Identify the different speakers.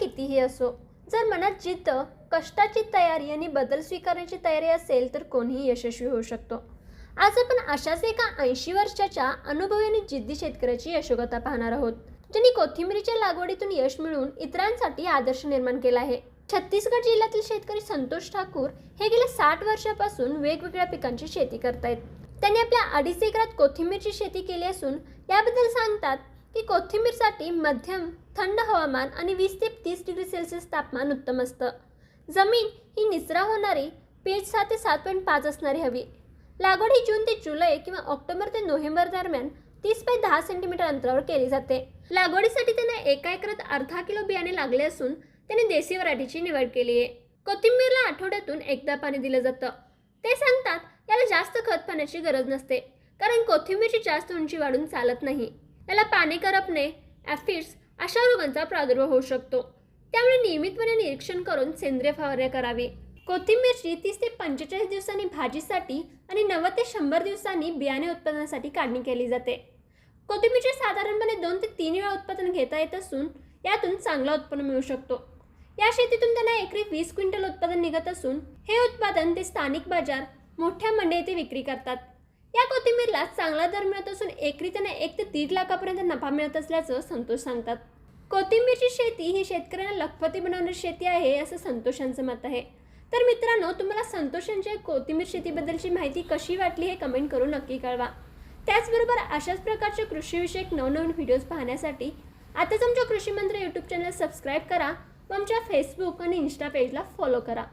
Speaker 1: कितीही असो, जर मनात जिद्द, कष्टाची तयारी आणि बदल स्वीकारण्याची तयारी असेल तर कोणीही यशस्वी होऊ शकतो. आज आपण अशाच एका 80 वर्षाच्या अनुभवी आणि जिद्दी शेतकऱ्याची यशोगाथा पाहणार आहोत, ज्यांनी कोथिंबीरीच्या लागवडीतून यश मिळवून इतरांसाठी आदर्श निर्माण केला आहे. छत्तीसगड जिल्ह्यातील शेतकरी संतोष ठाकूर हे गेल्या 60 वर्षापासून वेगवेगळ्या पिकांची शेती करतायत. त्यांनी आपल्या 2.5 एकरात कोथिंबीरची शेती केली असून याबद्दल सांगतात की कोथिंबीरसाठी मध्यम थंड हवामान आणि 20 ते 30 डिग्री सेल्सिअस तापमान उत्तम असतं. जमीन ही निचरा होणारी, पीएच 7 ते 7.5 असणारी हवी. लागवड ही जून ते जुलै किंवा ऑक्टोबर ते नोव्हेंबर दरम्यान 30 बाय 10 सेंटीमीटर अंतरावर केली जाते. लागवडीसाठी त्यांना 1 एकरात अर्धा किलो बियाणे लागले असून त्यांनी देसी व्हरायटीची निवड केली आहे. कोथिंबीरला आठवड्यातून एकदा पाणी दिलं जातं. ते सांगतात याला जास्त खत पाण्याची गरज नसते, कारण कोथिंबीरची जास्त उंची वाढून चालत नाही. याला पाणी करपणे, ॲफिड्स अशा रोगांचा प्रादुर्भाव होऊ शकतो. त्यामुळे नियमितपणे निरीक्षण करून सेंद्रिय फवारणी करावी. कोथिंबीरची 30 ते 45 दिवसांनी भाजीसाठी आणि 90 ते 100 दिवसांनी बियाणे उत्पादनासाठी काढणी केली जाते. कोथिंबीरचे साधारणपणे 2 ते 3 वेळा उत्पादन घेता येत असून यातून चांगला उत्पन्न मिळू शकतो. या शेतीतून त्यांना एकरी 20 क्विंटल उत्पादन निघत असून हे उत्पादन ते स्थानिक बाजार, मोठ्या मंडई येथे विक्री करतात. या कोथिंबीरला चांगला दर मिळत असून एकरी त्यांना 1 ते 1.5 लाखापर्यंत नफा मिळत असल्याचं संतोष सांगतात. कोथिंबीरची शेती ही शेतकऱ्यांना लखपती बनवणारी शेती आहे असं संतोषांचं मत आहे. तर मित्रांनो, तुम्हाला संतोष यांच्या कोथिंबीर शेतीबद्दलची माहिती कशी वाटली हे कमेंट करून नक्की कळवा. त्याचबरोबर अशाच प्रकारचे कृषीविषयक नवनवीन व्हिडिओज पाहण्यासाठी आताच आमच्या कृषी मंत्र यूट्यूब चॅनल सबस्क्राईब करा व आमच्या फेसबुक आणि इन्स्टा पेजला फॉलो करा.